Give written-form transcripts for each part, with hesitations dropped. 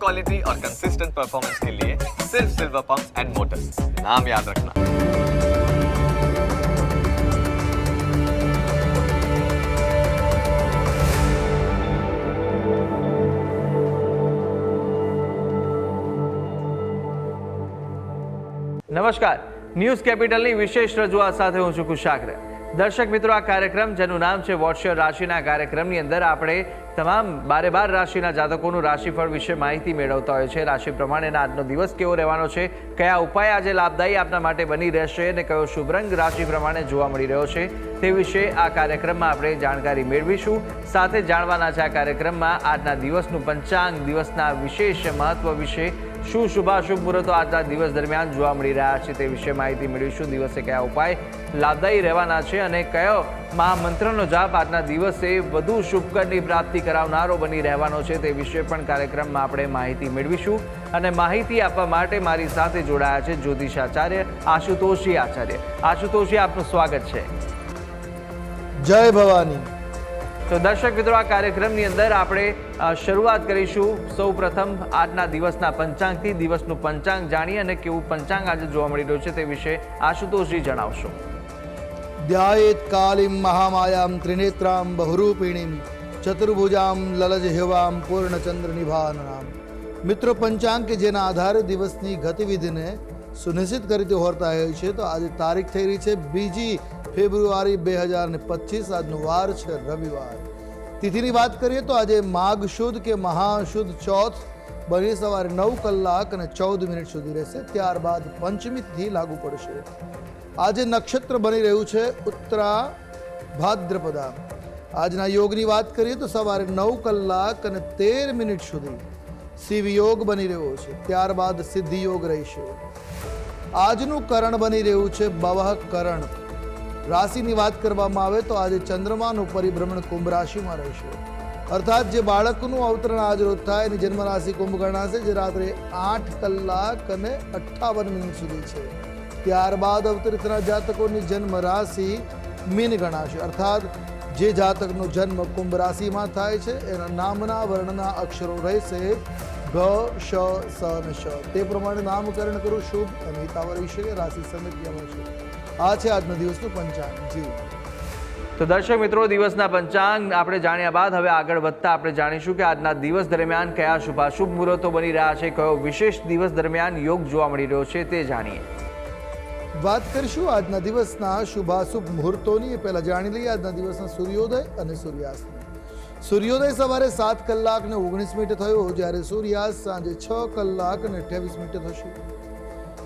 Quality और consistent performance के लिए सिर्फ सिल्वर पंप्स एंड मोटर्स, नाम याद रखना। નમસ્કાર, ન્યૂઝ કેપિટલની વિશેષ રજૂઆત સાથે હું છું કુશાગ્ર। દર્શક મિત્રો, આ કાર્યક્રમ જેનું નામ છે વોટ્સ યોર રાશિના કાર્યક્રમની અંદર આપણે તમામ 12 રાશિના જાતકોનું રાશિફળ વિશે માહિતી મેળવતા હોય છે। રાશિ પ્રમાણેના આજનો દિવસ કેવો રહેવાનો છે, કયા ઉપાય આજે લાભદાયી આપના માટે બની રહેશે અને કયો શુભ રંગ રાશિ પ્રમાણે જોવા મળી રહ્યો છે તે વિશે આ કાર્યક્રમમાં આપણે જાણકારી મેળવીશું। સાથે જાણવાના છે આ કાર્યક્રમમાં આજના દિવસનું પંચાંગ, દિવસના વિશેષ મહત્વ વિશે, શું શુભાશુભ મુહૂર્તો આજના દિવસ દરમિયાન જોવા મળી રહ્યા છે તે વિશે માહિતી મેળવીશું। દિવસે કયા ઉપાય લાભદાયી રહેવાના છે અને કયો મહામંત્રનો જાપ આજના દિવસે વધુ શુભકરની પ્રાપ્તિ કરાવનારો બની રહેવાનો છે તે વિશે પણ કાર્યક્રમમાં આપણે માહિતી મેળવીશું। અને માહિતી આપવા માટે મારી સાથે જોડાયા છે જ્યોતિષાચાર્ય આશુતોષજી આચાર્ય। આશુતોષજી, આપનું સ્વાગત છે। જય ભવાની। તો દર્શક મિત્રો, આ કાર્યક્રમની અંદર આપણે શરૂઆત કરીશું સૌ પ્રથમ આજના દિવસના પંચાંગથી। દિવસનું પંચાંગ જાણીએ અને કેવું પંચાંગ આજે જોવા મળી રહ્યું છે તે વિશે આશુતોષજી જણાવશો। ધ્યાયેત કાલીમ મહામાયામ ત્રિનેત્રામ બહુરૂપિણીમ ચતુર્ભુજામ લલજહેવામ પૂર્ણચંદ્ર નિભાનનામ। મિત્રો, પંચાંગ કે જેના આધારે દિવસની ગતિવિધિને સુનિશ્ચિત કરી હોતા હોય છે। તો આજે તારીખ થઈ રહી છે 2 ફેબ્રુઆરી 2025। આજનો વાર છે રવિવાર। તિથિની વાત કરીએ તો આજે માઘ શુદ્ધ કે મહાશુદ્ધ ચોથ બની સવારે 9 કલાક અને 14 મિનિટ સુધી રહેશે। ત્યારબાદ પંચમી તિથિ લાગુ પડશે। આજે નક્ષત્ર બની રહ્યું છે ઉત્તરા ભાદ્રપદા। આજના યોગની વાત કરીએ તો સવારે 9 કલાક અને 13 મિનિટ સુધી શિવ યોગ બની રહ્યો છે। ત્યારબાદ સિદ્ધિ યોગ રહેશે। આજનું કરણ બની રહ્યું છે બવહ કરણ। રાશિની વાત કરવામાં આવે તો આજે ચંદ્રમાનું પરિભ્રમણ કુંભ રાશિમાં રહેશે, અર્થાત જે બાળકનું અવતરણ આજ રોજ થાય એની જન્મ રાશિ કુંભ ગણાશે, જે રાત્રે 8 કલાક અને 58 મિનિટ સુધી છે। ત્યારબાદ અવતરિતના જાતકોની જન્મ રાશિ મીન ગણાશે, અર્થાત જે જાતકનો જન્મ કુંભ રાશિમાં થાય છે એના નામના વર્ણના અક્ષરો રહેશે ઘ, શ, સ અને શ। તે પ્રમાણે નામકરણ કરવું શુભ અને હિતાવહ રહેશે। રાશિ સમિતિમાં છે। આ છે આજના દિવસનું પંચાંગ। જી તો દર્શક મિત્રો, દિવસના પંચાંગ આપણે જાણ્યા બાદ હવે આગળ વધતા આપણે જાણીશું કે આજના દિવસ દરમિયાન કયા શુભાશુભ મુહૂર્તો બની રહ્યા છે, કયો વિશેષ દિવસ દરમિયાન યોગ જોવા મળી રહ્યો છે તે જાણીએ। વાત કરીશું આજના દિવસના શુભાશુભ મુહૂર્તોની। એ પહેલા જાણી લઈએ આજના દિવસના સૂર્યોદય અને સૂર્યાસ્ત। સૂર્યોદય સવારે 7 કલાક અને 19 મિનિટે થયો, જ્યારે સૂર્યાસ્ત સાંજે 6 કલાક અને 28 મિનિટે થશે।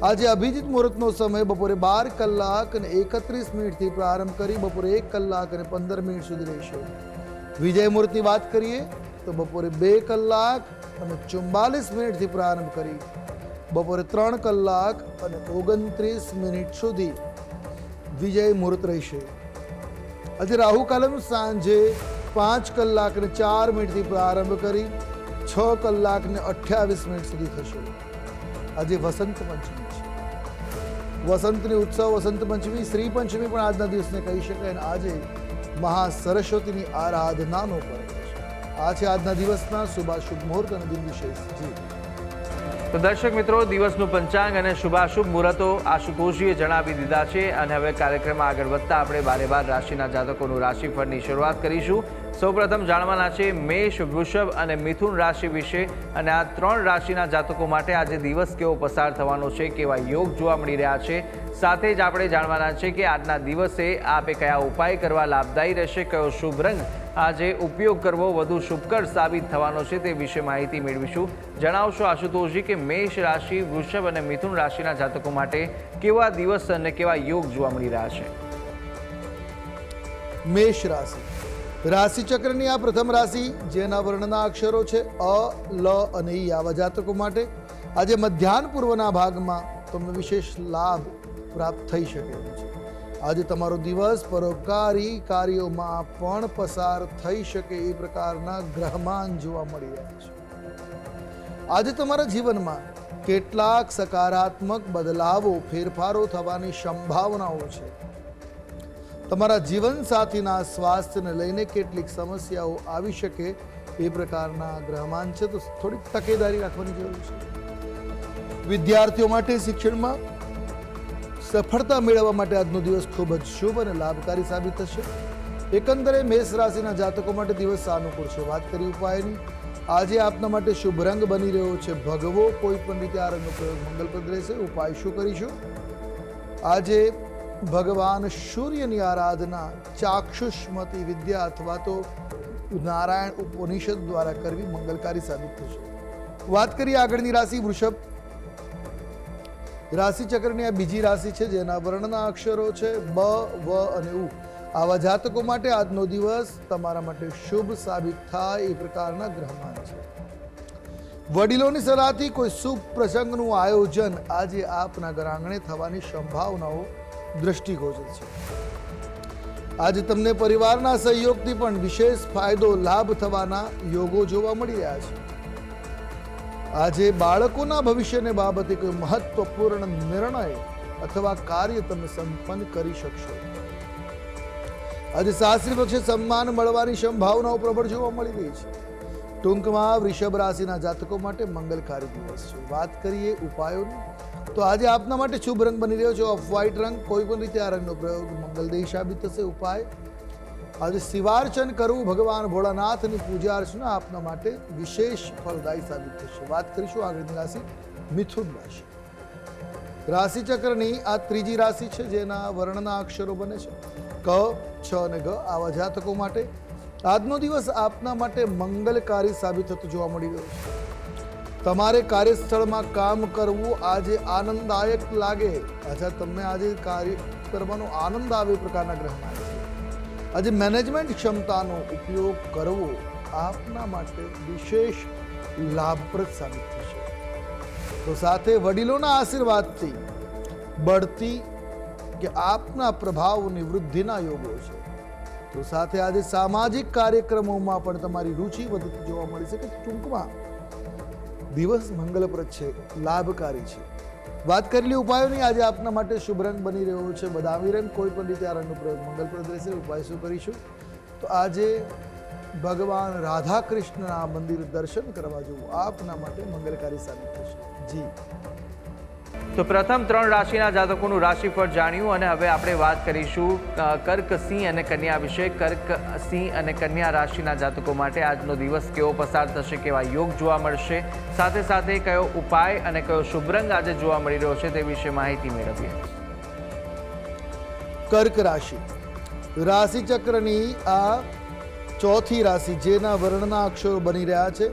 આજે અભિજીત મુહૂર્તનો સમય બપોરે 12 કલાક અને 31 મિનિટથી પ્રારંભ કરી બપોરે 1 કલાક અને 15 મિનિટ સુધી રહેશે। વિજય મુહૂર્તની વાત કરીએ તો બપોરે 2 કલાક અને 44 મિનિટથી પ્રારંભ કરી બપોરે 3 કલાક અને 29 મિનિટ સુધી વિજય મુહૂર્ત રહેશે। આજે રાહુ કાલમ સાંજે 5 કલાક અને 4 મિનિટથી પ્રારંભ કરી 6 કલાક અને 28 મિનિટ સુધી થશે। આજે વસંત પંચમી છે। વસંતની ઉત્સવ વસંત પંચમી, શ્રી પંચમી પણ આજના દિવસને કહી શકાય। અને આજે મહાસરસ્વતીની આરાધનાનો પર્વ છે। આ છે આજના દિવસના શુભાશુભ મુહૂર્ત અને દિન વિશેષ। જી તો દર્શક મિત્રો, દિવસનું પંચાંગ અને શુભાશુભ મુહૂર્તો આશુતોષજીએ જણાવી દીધા છે। અને હવે કાર્યક્રમમાં આગળ વધતા આપણે 12 રાશિના જાતકોનું રાશિફળની શરૂઆત કરીશું। સૌપ્રથમ જાણવાના છે મેષ, વૃષભ અને મિથુન રાશિ વિશે। અને આ 3 રાશિના જાતકો માટે આજે દિવસ કેવો પસાર થવાનો છે, કેવા યોગ જોવા મળી રહ્યા છે। સાથે જ આપણે જાણવાના છે કે આજના દિવસે આપે કયા ઉપાય કરવા લાભદાયી રહેશે, કયો શુભ રંગ આજે ઉપયોગ કરવો વધુ શુભકર સાબિત થવાનો છે તે વિશે માહિતી મેળવીશું। જણાવશો આશુતોષજી કે મેષ રાશિ, વૃષભ અને મિથુન રાશિના જાતકો માટે કેવા દિવસ અને કેવા યોગ જોવા મળી રહ્યા છે। મેષ રાશિ રાશિ ચક્રની આ પ્રથમ રાશિ, જેના વર્ણના અક્ષરો છે અ, લ અને ઈ। આવા જાતકો માટે આજે મધ્યાહન પૂર્વના ભાગમાં તમને વિશેષ લાભ પ્રાપ્ત થઈ શકે એમ છે। આજે તમારો દિવસ પરોપકારી કાર્યોમાં પણ પસાર થઈ શકે એ પ્રકારના ગ્રહમાન જોવા મળી રહ્યા છે। આજે તમારા જીવનમાં કેટલાક સકારાત્મક બદલાવો, ફેરફારો થવાની સંભાવનાઓ છે। તમારા જીવનસાથીના સ્વાસ્થ્યને લઈને કેટલીક સમસ્યાઓ આવી શકે એ પ્રકારના ગ્રહમાન છે, તો થોડીક તકેદારી રાખવાની જરૂર છે. વિદ્યાર્થીઓ માટે શિક્ષણમાં સફળતા મેળવવા માટે આજનો દિવસ ખૂબ જ શુભ અને લાભકારી સાબિત થશે. એકંદરે મેષ રાશિના જાતકો માટે દિવસ સાનુકૂળ છે. વાત કરી ઉપાયની, આજે આપના માટે શુભ રંગ બની રહ્યો છે ભગવો. કોઈ પણ રીતે આ રંગનો પ્રયોગ મંગલપ્રદ રહેશે. ઉપાય શું કરીશું? આજે ભગવાન સૂર્યની આરાધના ચાક્ષુષમતી વિદ્યા અથવા તો નારાયણ ઉપનિષદ દ્વારા કરવી મંગલકારી સાબિત થશે. વાત કરીએ આગળની રાશિ વૃષભ રાશિ ચક્રની આ બીજી રાશિ છે, જેના વર્ણના અક્ષરો છે બ, વ અને ઉ. આવા જાતકો માટે આજનો દિવસ તમારા માટે શુભ સાબિત થાય એ પ્રકારના ગ્રહમાન છે. વડીલોની સલાહથી કોઈ શુભ પ્રસંગનું આયોજન આજે આપના ઘર આંગણે થવાની સંભાવનાઓ દ્રષ્ટિગોચર છે. આજે તમને પરિવારના સહયોગથી પણ વિશેષ ફાયદો લાભ થવાના યોગો જોવા મળી રહ્યા છે. આજે બાળકોના ભવિષ્યને બાબતે કોઈ મહત્વપૂર્ણ નિર્ણય અથવા કાર્ય તમે સંપન્ન કરી શકશો. આજે સાસરી પક્ષે સન્માન મળવાની સંભાવનાઓ પ્રબળ જોવા મળી રહી છે. ટૂંકમાં વૃષભ રાશિના જાતકો માટે મંગલકારી દિવસ છે. વાત કરીએ ઉપાયોની, તો આજે આપના માટે શુભ રંગ બની રહ્યો છે ઓફ વ્હાઇટ રંગ. કોઈ પણ રીતે આ રંગનો પ્રયોગ મંગલદેહી સાબિત થશે. ઉપાય, આજે શિવાર્ચન કરવું, ભગવાન ભોળાનાથની પૂજા અર્ચના આપના માટે વિશેષ ફળદાયી સાબિત થશે. વાત કરીશું આગળની રાશિ મિથુન રાશિ. રાશિ ચક્રની આ ત્રીજી રાશિ છે, જેના વર્ણના અક્ષરો બને છે ક, છ અને ગ. આવા જાતકો માટે આજનો દિવસ આપના માટે મંગલકારી સાબિત થતો જોવા મળી રહ્યો છે. તમારે કાર્યસ્થળમાં કામ કરવું આજે આનંદદાયક લાગે. અચ્છા, તમને આજે કાર્ય કરવાનો આનંદ આવે એ પ્રકારના ગ્રહમાન છે. આજે મેનેજમેન્ટ ક્ષમતાનો ઉપયોગ કરવો આપના માટે વિશેષ લાભપ્રદ સાબિત થશે. તો સાથે વડીલોના આશીર્વાદથી બઢતી કે આપના પ્રભાવની વૃદ્ધિના યોગો છે. તો સાથે આજે સામાજિક કાર્યક્રમોમાં પણ તમારી રુચિ વધતી જોવા મળી શકે. ટૂંકમાં દિવસ મંગલપ્રદ છે, લાભકારી છે. વાત કરેલી ઉપાયોની, આજે આપના માટે શુભ રંગ બની રહ્યો છે બદામી રંગ. કોઈ પણ રીતે આ રંગનો પ્રયોગ મંગલપ્રદ રહેશે. ઉપાય શું કરીશું? તો આજે ભગવાન રાધા કૃષ્ણના મંદિર દર્શન કરવા જવું આપના માટે મંગલકારી સાબિત થશે. જી, તો પ્રથમ 3 રાશિના જાતકોનું રાશિફળ જાણ્યું અને હવે આપણે વાત કરીશું કર્ક, સિંહ અને કન્યા વિશે. કર્ક, સિંહ અને કન્યા રાશિના જાતકો માટે આજનો દિવસ કેવો પસાર થશે, કેવા યોગ જોવા મળશે, સાથે સાથે કયો ઉપાય અને કયો શુભ રંગ આજે જોવા મળી રહ્યો છે તે વિશે માહિતી મેળવીએ. કર્ક રાશિ રાશિ ચક્રની આ ચોથી રાશિ, જેના વર્ણના અક્ષરો બની રહ્યા છે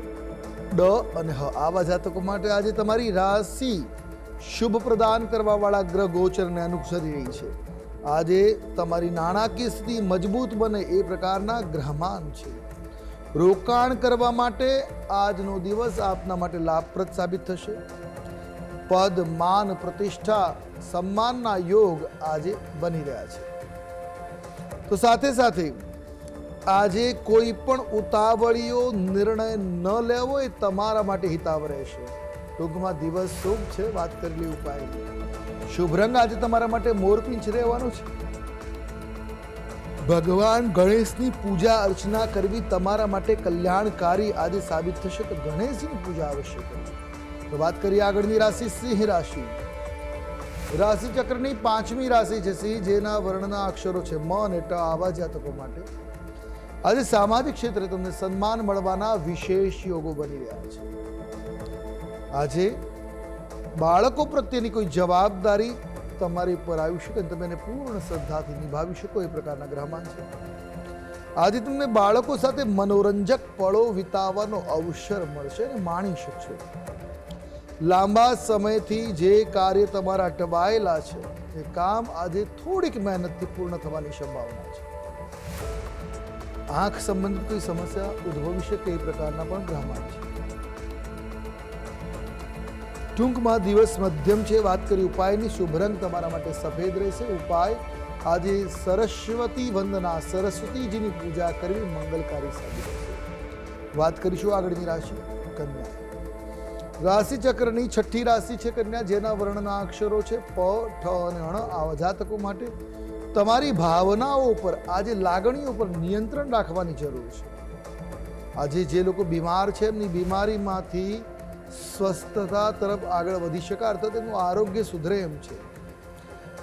ડ અને હ. આવા જાતકો માટે આજે તમારી રાશિ શુભ પ્રદાન કરવા વાળા ગ્રહ ગોચરને અનુસરી રહી છે. આજે તમારી નાણાકીય સ્થિતિ મજબૂત બને એ પ્રકારના ગ્રહમાન છે. રોકાણ કરવા માટે આજનો દિવસ આપના માટે લાભપ્રદ સાબિત થશે. પદ, માન, પ્રતિષ્ઠા, સન્માનના યોગ આજે બની રહ્યા છે. તો સાથે સાથે આજે કોઈ પણ ઉતાવળીઓ નિર્ણય ન લેવો એ તમારા માટે હિતાવ રહેશે. ટૂંકમાં દિવસ શુભ છે. વાત કરેલી ઉપાય, શુભ રંગ આજે તમારા માટે મોરપીંછ રહેવાનું છે. ભગવાન ગણેશની પૂજા અર્ચના કરવી તમારા માટે કલ્યાણકારી આજે સાબિત થશે. તો ગણેશજીની પૂજા અવશ્ય કરવી. તો વાત કરીએ આગળની રાશિ સિંહ રાશિ. રાશિ ચક્રની 5મી રાશિ છે સિંહ, જેના વર્ણના અક્ષરો છે મ અને ટ. આવા જાતકો માટે આજે સામાજિક ક્ષેત્રે તમને સન્માન મળવાના વિશેષ યોગો બની રહ્યા છે. આજે બાળકો પ્રત્યેની કોઈ જવાબદારી તમારી પર આવી શકે, તમે એને પૂર્ણ શ્રદ્ધાથી નિભાવી શકો એ પ્રકારના ગ્રહમાન છે. આજે તમને બાળકો સાથે મનોરંજક પળો વિતાવવાનો અવસર મળશે અને માણી શકશો. લાંબા સમયથી જે કાર્ય તમારા અટવાયેલા છે એ કામ આજે થોડીક મહેનતથી પૂર્ણ થવાની સંભાવના છે. આંખ સંબંધિત કોઈ સમસ્યા ઉદ્ભવી શકે એ પ્રકારના પણ ગ્રહમાન છે. ટૂંકમાં દિવસ મધ્યમ છે. વાત કરી ઉપાયની, શુભ રંગ તમારા માટે સફેદ રહેશે. ઉપાય, આજે સરસ્વતી વંદના, સરસ્વતીજીની પૂજા કરવી મંગલકારી સાબિત થશે. વાત કરીશું આગળની રાશિ કન્યા. રાશિ ચક્રની 6ઠી રાશિ છે કન્યા, જેના વર્ણના અક્ષરો છે પ, ઠ અને ણ. આવા જાતકો માટે તમારી ભાવનાઓ પર આજે લાગણીઓ પર નિયંત્રણ રાખવાની જરૂર છે. આજે જે લોકો બીમાર છે એમની બીમારીમાંથી સ્વસ્થતા તરફ આગળ વધી શકે, અર્થાત એનું આરોગ્ય સુધરે એમ છે.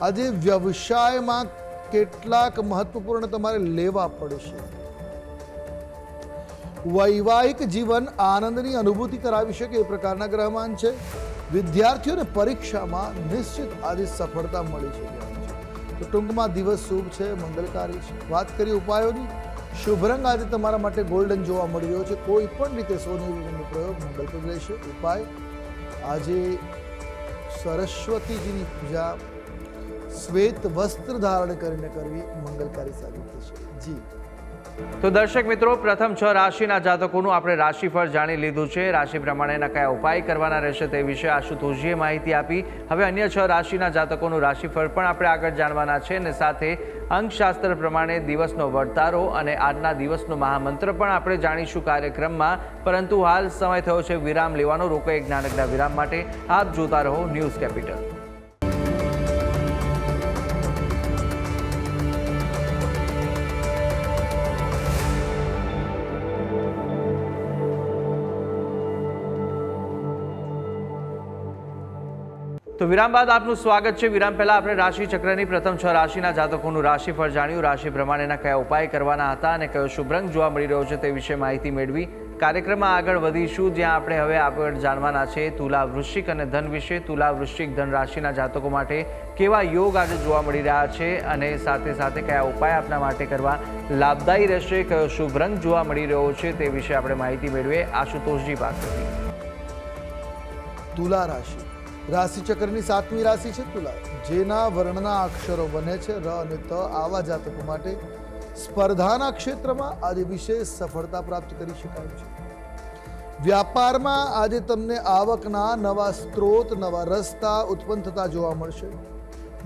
આજે વ્યવસાયમાં કેટલાક મહત્વપૂર્ણ તમારે લેવા પડશે. વૈવાહિક જીવન આનંદની અનુભૂતિ કરાવી શકે એ પ્રકારના ગ્રહમાન છે. વિદ્યાર્થીઓને પરીક્ષામાં નિશ્ચિત આજે સફળતા મળી શકે છે. તો ટૂંકમાં દિવસ શુભ છે, મંગલકારી છે. વાત કરીએ ઉપાયોની. શુભ રંગ આજે તમારા માટે ગોલ્ડન જોવા મળી રહ્યો છે. કોઈ પણ રીતે સોનું પ્રયોગ મંગલપ્રદ રહેશે. ઉપાય આજે સરસ્વતીજીની પૂજા શ્વેત વસ્ત્ર ધારણ કરીને કરવી મંગલકારી સાબિત થશે. જી તો દર્શક મિત્રો, પ્રથમ 6 રાશિના જાતકોનું આપણે રાશિફળ જાણી લીધું છે. રાશિ પ્રમાણેના કયા ઉપાય કરવાના રહેશે તે વિશે આશુતોષજીએ માહિતી આપી. હવે અન્ય 6 રાશિના જાતકોનું રાશિફળ પણ આપણે આગળ જાણવાના છે અને સાથે અંકશાસ્ત્ર પ્રમાણે દિવસનો વર્તારો અને આજના દિવસનો મહામંત્ર પણ આપણે જાણીશું કાર્યક્રમમાં. પરંતુ હાલ સમય થયો છે વિરામ લેવાનો. રોકો એક નાનકડા વિરામ માટે. આપ જોતા રહો ન્યૂઝ કેપિટલ. તો વિરામ બાદ આપનું સ્વાગત છે. વિરામ પહેલા આપણે રાશિ ચક્રની પ્રથમ 6 રાશિના જાતકોનું રાશિફળ જાણ્યું. રાશિ પ્રમાણેના કયા ઉપાય કરવાના હતા અને કયો શુભ રંગ જોવા મળી રહ્યો છે તે વિશે માહિતી મેળવી. કાર્યક્રમમાં આગળ વધીશું, જ્યાં આપણે હવે આગળ જાણવાના છે તુલા, વૃશ્ચિક અને ધન વિશે. તુલા, વૃશ્ચિક, ધન રાશિના જાતકો માટે કેવા યોગ આજે જોવા મળી રહ્યા છે અને સાથે સાથે કયા ઉપાય આપના માટે કરવા લાભદાયી રહેશે, કયો શુભ રંગ જોવા મળી રહ્યો છે તે વિશે આપણે માહિતી મેળવીએ આશુતોષજી પાસેથી. તુલા રાશિ રાશિચક્રની 7મી રાશિ છે તુલા. જેના વર્ણના અક્ષરો બને છે ર અને ત, આવા જાતકો માટે સ્પર્ધાના ક્ષેત્રમાં આજે વિશેષ સફળતા પ્રાપ્ત કરી શકાય છે. વ્યાપારમાં આજે તમને આવકના નવા સ્ત્રોત, નવા રસ્તા ઉત્પન્ન થતા જોવા મળશે.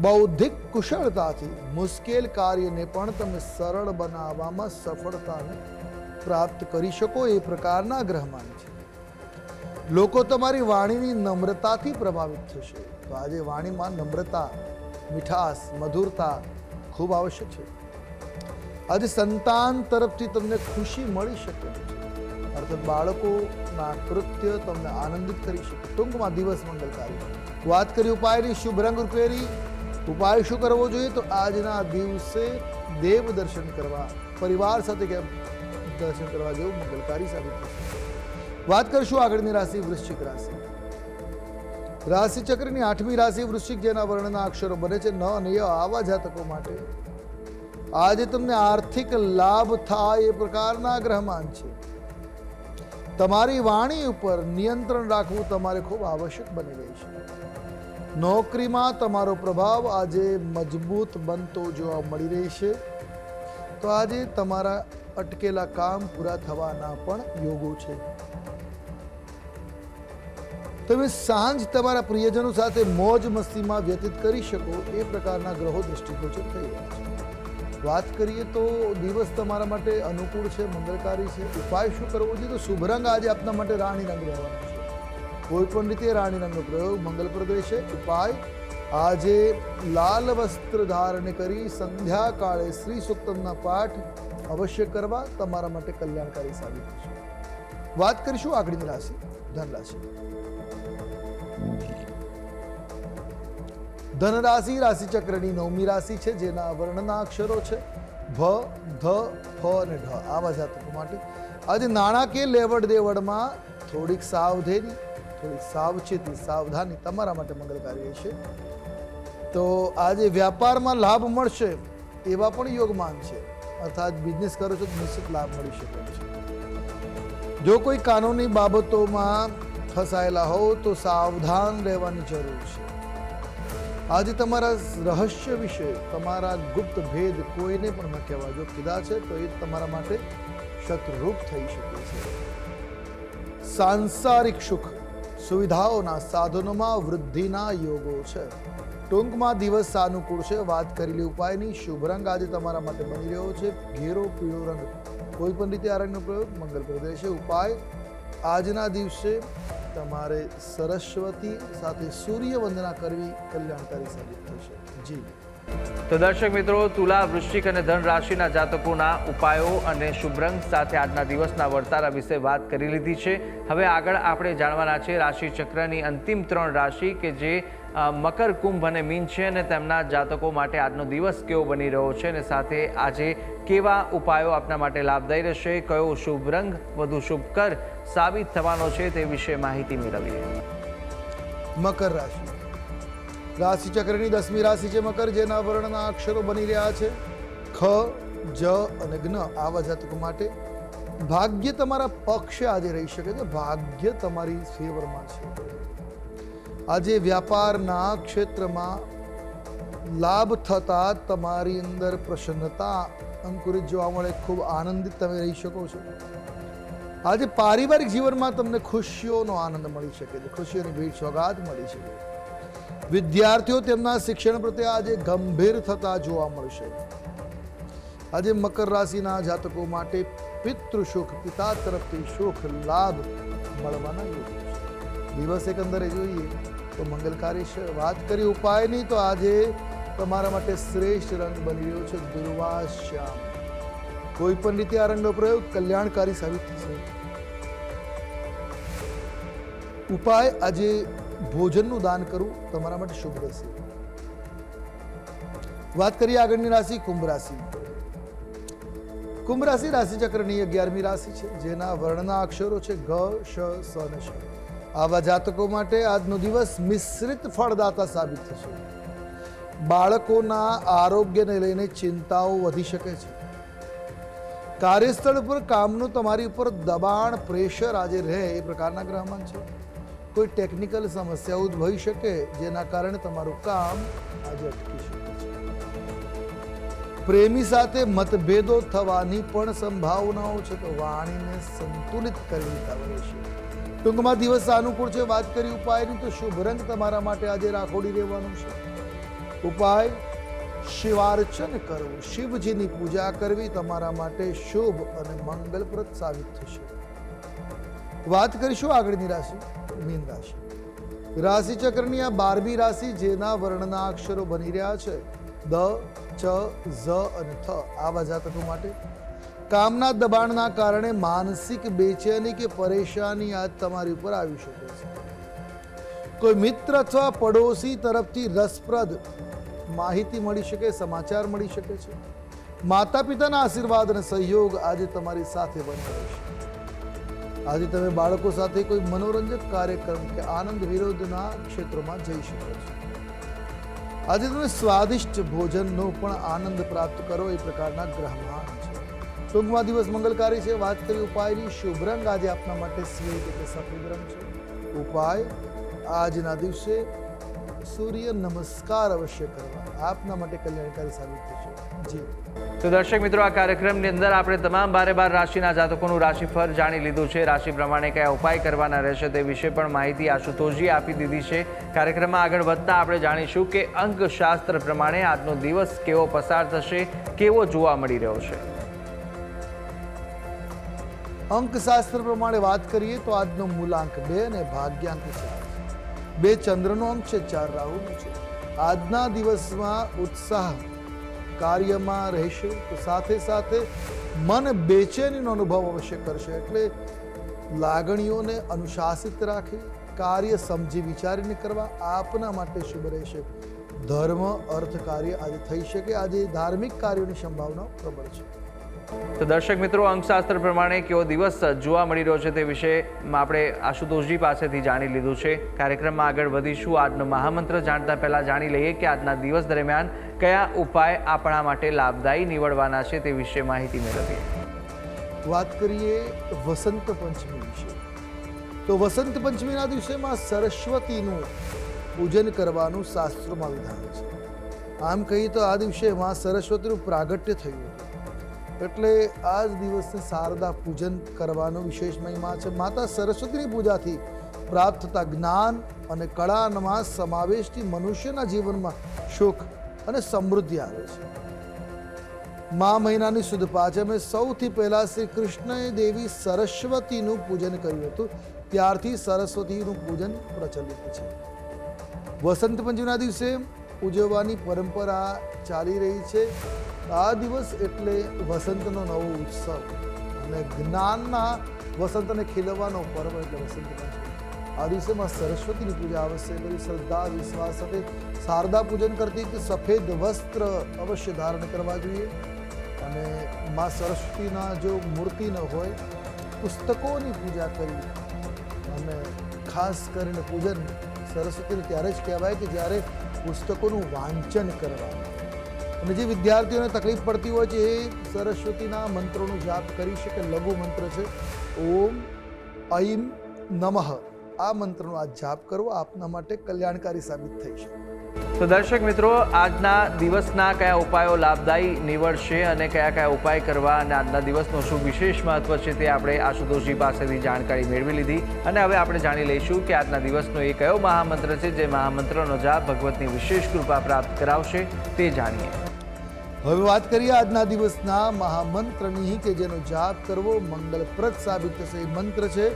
બૌદ્ધિક કુશળતાથી મુશ્કેલ કાર્યને પણ તમે સરળ બનાવવામાં સફળતાને પ્રાપ્ત કરી શકો એ પ્રકારના ગ્રહમાન છે. લોકો તમારી વાણીની નમ્રતાથી પ્રભાવિત થશે. તો આજે વાણીમાં નમ્રતા, મીઠાશ, મધુરતા ખૂબ આવશ્યક છે. આજે સંતાન તરફથી તમને ખુશી મળી શકે છે, અર્થાત બાળકોના કૃત્ય તમને આનંદિત કરી શકે. ટૂંકમાં દિવસ મંગલકારી. વાત કરી ઉપાયની. શુભ રંગ રૂપેરી. ઉપાય શું કરવો જોઈએ? તો આજના દિવસે દેવ દર્શન કરવા, પરિવાર સાથે દર્શન કરવા જેવું મંગલકારી સાબિત થશે. વાત કરશું આગળની રાશિ વૃશ્ચિક રાશિ. રાશિ ચક્રની 8મી રાશિ વૃશ્ચિક, જેના વર્ણના અક્ષરો બને છે ન અને ય, આવા જાતકો માટે આજે તમને આર્થિક લાભ થાય એ પ્રકારના ગ્રહમાન છે. તમારી વાણી ઉપર નિયંત્રણ રાખવું તમારે ખૂબ આવશ્યક બની ગઈ છે. નોકરીમાં તમારો પ્રભાવ આજે મજબૂત બનતો જોવા મળી રહેશે. તો આજે તમારા અટકેલા કામ પૂરા થવાના પણ યોગો છે. તમે સાંજ તમારા પ્રિયજનો સાથે મોજ મસ્તીમાં વ્યતીત કરી શકો એ પ્રકારના ગ્રહો દૃષ્ટિગોચર થઈ રહ્યા છે. વાત કરીએ તો દિવસ તમારા માટે અનુકૂળ છે, મંગળકારી છે. ઉપાય શું કરવો જોઈએ? તો શુભ રંગ આજે આપના માટે રાણી રંગ રહેવાનો છે. કોઈ પણ રીતે રાણી રંગનો પ્રયોગ મંગલપ્રદ રહેશે. ઉપાય આજે લાલ વસ્ત્ર ધારણ કરી સંધ્યા કાળે શ્રી સૂક્તમના પાઠ અવશ્ય કરવા તમારા માટે કલ્યાણકારી સાબિત થશે. વાત કરીશું આગળની રાશિ ધન રાશિ. ધન રાશિ રાશિચક્રની 9મી રાશિ છે, જેના વર્ણના અક્ષરો છે ભ, ધ, ફ અને ઢ. આવા જાતકો માટે આજે નાણાકીય લેવડ દેવડમાં થોડીક સાવધાની, થોડીક સાવચેતી, સાવધાની તમારા માટે મંગળકારી રહેશે. તો આજે વ્યાપારમાં લાભ મળશે એવા પણ યોગમાન છે, અર્થાત બિઝનેસ કરો છો તો નિશ્ચિત લાભ મળી શકે છે. જો કોઈ કાનૂની બાબતોમાં ફસાયેલા હો તો સાવધાન રહેવાની જરૂર છે. આજે તમારા રહસ્ય વિશે, તમારા ગુપ્ત ભેદ કોઈને પણ ન કહેવા. જો કીધા છે તો એ તમારા માટે શત્રુરૂપ થઈ શકે છે. સાંસારિક સુખ, સુવિધાઓના સાધનોમાં વૃદ્ધિના યોગો છે. ટૂંકમાં દિવસ સાનુકૂળ છે. વાત કરેલી ઉપાયની. શુભ રંગ આજે તમારા માટે બની રહ્યો છે ઘેરો પીળો રંગ. કોઈ પણ રીતે આ રંગનો પ્રયોગ મંગલપ્રદ રહેશે. ઉપાય આજના દિવસે તમારે સરસ્વતી સાથે સૂર્ય વંદના કરવી કલ્યાણકારી સાબિત થશે. જી તો દર્શક મિત્રો, તુલા, વૃશ્ચિક અને ધન રાશિના જાતકોના ઉપાયો અને શુભ રંગ સાથે આજના દિવસના વર્તારા વિશે વાત કરી લીધી છે. હવે આગળ આપણે જાણવાના છે રાશિ ચક્રની અંતિમ 3 રાશિ કે જે મકર, કુંભ અને મીન છે, અને તેમના જાતકો માટે આજનો દિવસ કેવો બની રહ્યો છે અને સાથે આજે કેવા ઉપાયો આપના માટે લાભદાયી રહેશે, કયો શુભ રંગ વધુ શુભકર સાબિત થવાનો છે તે વિશે માહિતી મેળવીએ. મકર રાશિ, રાશિ ચક્રની 10મી રાશિ છે મકર, જેના વર્ણના અક્ષરો બની રહ્યા છે ખ, જ અને જ્ઞ. આવા જાતકો માટે ભાગ્ય તમારા પક્ષે આજે રહી શકે છે, ભાગ્ય તમારી ફેવરમાં છે. આજે વ્યાપારના ક્ષેત્રમાં લાભ થતા તમારી અંદર પ્રસન્નતા અંકુરિત જોવા મળે, ખૂબ આનંદિત તમે રહી શકો છો. આજે પારિવારિક જીવનમાં તમને ખુશીઓનો આનંદ મળી શકે છે, ખુશીઓની ભેટ સોગાદ મળી શકે. વિદ્યાર્થીઓ તેમના શિક્ષણ પ્રત્યે આજે ગંભીર થતા જોવા મળશે. આજે મકર રાશિના જાતકો માટે પિતૃ સુખ, પિતા તરફથી સુખ લાભ મળવાના યોગ છે. દિવસ એકંદરે જોઈએ તો મંગલકારી છે. વાત કરી ઉપાયની તો આજે તમારા માટે શ્રેષ્ઠ રંગ બની રહ્યો છે દુર્વાશ્યામ. કોઈ પણ રીતે આ રંગનો પ્રયોગ કલ્યાણકારી સાબિત થશે. ઉપાય આજે ભોજનનું દાન કરવું તમારા માટે શુભ રહેશે. વાત કરીએ આગળની રાશિ કુંભ રાશિ. કુંભ રાશિ રાશિ ચક્રની 11મી રાશિ છે, જેના વર્ણના અક્ષરો છે ગ, શ, સ અને શ. આવા જાતકો માટે આજનો દિવસ મિશ્રિત ફળદાતા સાબિત થશે. બાળકોના આરોગ્યને લઈને ચિંતાઓ વધી શકે છે. કાર્યસ્થળ પર કામનું તમારી ઉપર દબાણ, પ્રેશર આજે રહે એ પ્રકારના ગ્રહમાન છે. કોઈ ટેકનિકલ સમસ્યા ઉદ્ભવી શકે, જેના કારણે તમારું કામ આજે અટકી શકે છે. પ્રેમી સાથે મતભેદો થવાની પણ સંભાવનાઓ છે, તો વાણીને સંતુલિત કરવી રહેશે. ટૂંકમાં દિવસ અનુકૂળ છે. વાત કરી ઉપાયની તો શુભ રંગ તમારા માટે આજે રાખોડી રહેવાનું છે. ઉપાય શિવાર્ચન કરવું, શિવજીની પૂજા કરવી તમારા માટે શુભ અને મંગલપ્રદ સાબિત થશે. વાત કરીશું આગળની રાશિ મીન રાશિ. રાશિ ચક્રની આ 12મી રાશિ, જેના વર્ણના અક્ષરો બની રહ્યા છે દ, ચ, ઝ અને થ. આવા જાતકો માટે કામના દબાણના કારણે માનસિક બેચેની કે પરેશાની આજ તમારી ઉપર આવી શકે છે. કોઈ મિત્ર અથવા પડોશી તરફથી રસપ્રદ માહિતી મળી શકે, સમાચાર મળી શકે છે. માતા પિતાના આશીર્વાદ અને સહયોગ આજે તમારી સાથે બની રહેશે. આજે તમે બાળકો સાથે કોઈ મનોરંજક કાર્યક્રમ કે આનંદ વિનોદના ક્ષેત્રોમાં જઈ શકો છો. આજે તમે સ્વાદિષ્ટ ભોજનનો પણ આનંદ પ્રાપ્ત કરો એ પ્રકારના ગ્રહમાન છે. ટૂંકમાં દિવસ મંગલકારી છે. વાત કરી ઉપાયની, શુભ રંગ આજે આપના માટે શ્વેત એટલે સફેદ રંગ છે. ઉપાય આજના દિવસે સૂર્ય નમસ્કાર અવશ્ય કરવા આપના માટે કલ્યાણકારી સાબિત થશે. જી તો દર્શક મિત્રો, આ કાર્યક્રમની અંદર આપણે તમામ 12 રાશિના જાતકોનું રાશિફળ જાણી લીધું છે. રાશિ પ્રમાણે કયા ઉપાય કરવાના રહેશે તે વિશે પણ માહિતી આશુતોષજી આપી દીધી છે. કાર્યક્રમમાં આગળ વધતા આપણે જાણીશું કે અંકશાસ્ત્ર પ્રમાણે આજનો દિવસ કેવો પસાર થશે, કેવો જોવા મળી રહ્યો છે. અંકશાસ્ત્ર પ્રમાણે વાત કરીએ તો આજનો મૂલાંક 2 અને ભાગ્યાંક 4. 2 ચંદ્રનો અંક છે, 4 રાહુનો છે. આજના દિવસમાં ઉત્સાહ કાર્યમાં રહેશે, તો સાથે સાથે મન બેચેનીનો અનુભવ અવશ્ય કરશે. એટલે લાગણીઓને અનુશાસિત રાખી કાર્ય સમજી વિચારીને કરવા આપના માટે શુભ રહેશે. ધર્મ, અર્થ કાર્ય આજે થઈ શકે. આજે ધાર્મિક કાર્યોની સંભાવના પ્રબળ છે. તો દર્શક મિત્રો, અંકશાસ્ત્ર પ્રમાણે કેવો દિવસ જોવા મળી રહ્યો છે તે વિશે આપણે આશુતોષજી પાસેથી જાણી લીધું છે. કાર્યક્રમમાં આગળ વધીશું. આજનો મહામંત્ર જાણતા પહેલા જાણી લઈએ કે આજના દિવસ દરમિયાન કયા ઉપાય આપણા માટે લાભદાયી નીવડવાના છે તે વિશે માહિતી મેળવીએ. વાત કરીએ વસંત પંચમી વિશે, તો વસંત પંચમીના દિવસેમાં સરસ્વતીનું પૂજન કરવાનું શાસ્ત્રોમાં વિધાન છે. આમ કહીએ તો આ દિવસે માં સરસ્વતીનું પ્રાગટ્ય થયું હતું, એટલે આ જ દિવસને શારદા પૂજન કરવાનો વિશેષ મહિમા છે. માતા સરસ્વતીની પૂજાથી પ્રાપ્ત થતા જ્ઞાન અને કળામાં સમાવેશથી મનુષ્યના જીવનમાં સુખ અને સમૃદ્ધિ આવે છે. મા મહિનાની સુદ પાંચમે સૌથી પહેલા શ્રી કૃષ્ણએ દેવી સરસ્વતીનું પૂજન કર્યું હતું. ત્યારથી સરસ્વતીનું પૂજન પ્રચલિત છે. વસંત પંચમીના દિવસે ઉજવવાની પરંપરા ચાલી રહી છે. આ દિવસ એટલે વસંતનો નવો ઉત્સવ અને જ્ઞાનના વસંતને ખીલવવાનો પર્વ એટલે વસંત પંચમી. આ દિવસેમાં સરસ્વતીની પૂજા અવશ્ય કરી શ્રદ્ધા વિશ્વાસ સાથે શારદા પૂજન કરતી કે સફેદ વસ્ત્ર અવશ્ય ધારણ કરવા જોઈએ. અને મા સરસ્વતીના જો મૂર્તિ ન હોય, પુસ્તકોની પૂજા કરી અને ખાસ કરીને પૂજન સરસ્વતીને ત્યારે જ કહેવાય કે જ્યારે પુસ્તકોનું વાંચન કરવાનું. અને જે વિદ્યાર્થીઓને તકલીફ પડતી હોય છે એ સરસ્વતીના મંત્રોનો જાપ કરી શકે. લઘુ મંત્ર છે ઓમ ઐમ નમઃ. આ મંત્રનો આ જાપ કરવો આપના માટે કલ્યાણકારી સાબિત થઈ શકે. તો દર્શક મિત્રો, આજના દિવસના કયા ઉપાયો લાભદાયી નીવડશે અને કયા કયા ઉપાય કરવા અને આજના દિવસનો શું વિશેષ મહત્વ છે તે આપણે આશુતોષજી પાસેથી જાણકારી મેળવી લીધી. અને હવે આપણે જાણી લઈશું કે આજના દિવસનો એ કયો મહામંત્ર છે જે મહામંત્રનો જાપ ભગવતની વિશેષ કૃપા પ્રાપ્ત કરાવશે તે જાણીએ. હવે વાત કરીએ આજના દિવસના મહામંત્રની કે જેનો જાપ કરવો મંગલપ્રદ સાબિત થશે. એ મંત્ર છે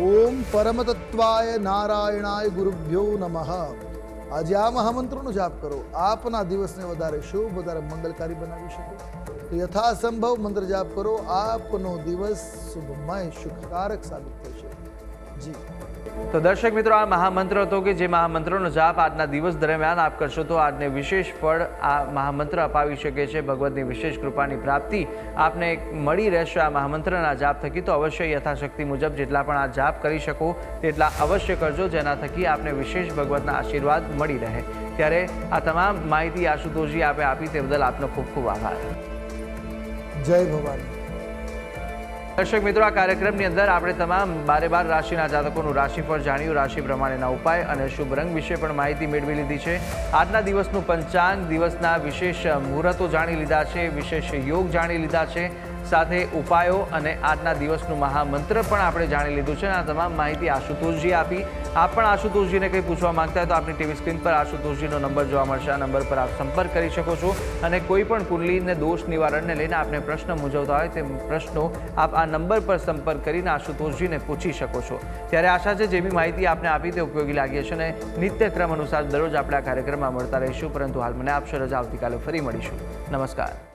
ઓમ પરમતત્વાય નારાયણાય ગુરુભ્યો નમઃ. આજે આ મહામંત્રનો જાપ કરો. આપના દિવસને વધારે શુભ, વધારે મંગલકારી બનાવી શકો. તો યથાસંભવ મંત્ર જાપ કરો. આપનો દિવસ શુભમય સુખકારક સાબિત થશે. જી. તો દર્શક મિત્રો, આ મહામંત્ર હતો કે જે મહામંત્રનો જાપ આજના દિવસ દરમિયાન આપ કરશો તો આજને વિશેષ ફળ આ મહામંત્ર અપાવી શકે છે. ભગવતની વિશેષ કૃપાની પ્રાપ્તિ આપને મળી રહેશે આ મહામંત્રના જાપ થકી. તો અવશ્ય યથાશક્તિ મુજબ જેટલા પણ આ જાપ કરી શકો તેટલા અવશ્ય કરજો, જેના થકી આપને વિશેષ ભગવતના આશીર્વાદ મળી રહે. ત્યારે આ તમામ માહિતી આશુતોષજી આપે આપી તે બદલ આપનો ખૂબ ખૂબ આભાર. જય ભવાની. દર્શક મિત્રો, આ કાર્યક્રમની અંદર આપણે તમામ 12 રાશિના જાતકોનું રાશિફળ જાણ્યું, રાશિ પ્રમાણેના ઉપાય અને શુભ રંગ વિશે પણ માહિતી મેળવી લીધી છે. આજના દિવસનું પંચાંગ, દિવસના વિશેષ મુહૂર્તો જાણી લીધા છે, વિશેષ યોગ જાણી લીધા છે, સાથે ઉપાયો અને આજના દિવસનું મહામંત્ર પણ આપણે જાણી લીધું છે. આ તમામ માહિતી આશુતોષજી આપી. આપ પણ આશુતોષજીને કંઈ પૂછવા માંગતા હોય તો આપની ટીવી સ્ક્રીન પર આશુતોષજીનો નંબર જોવા મળશે. આ નંબર પર આપ સંપર્ક કરી શકો છો અને કોઈ પણ કુંડલીને દોષ નિવારણને લઈને આપને પ્રશ્ન મૂંઝવતા હોય તે પ્રશ્નો આપ આ નંબર પર સંપર્ક કરીને આશુતોષજીને પૂછી શકો છો. ત્યારે આશા છે જે બી માહિતી આપને આપી તે ઉપયોગી લાગી હશે અને નિત્યક્રમ અનુસાર દરરોજ આપણે આ કાર્યક્રમમાં મળતા રહીશું. પરંતુ હાલ મને આપશો રજા. આવતીકાલે ફરી મળીશું. નમસ્કાર.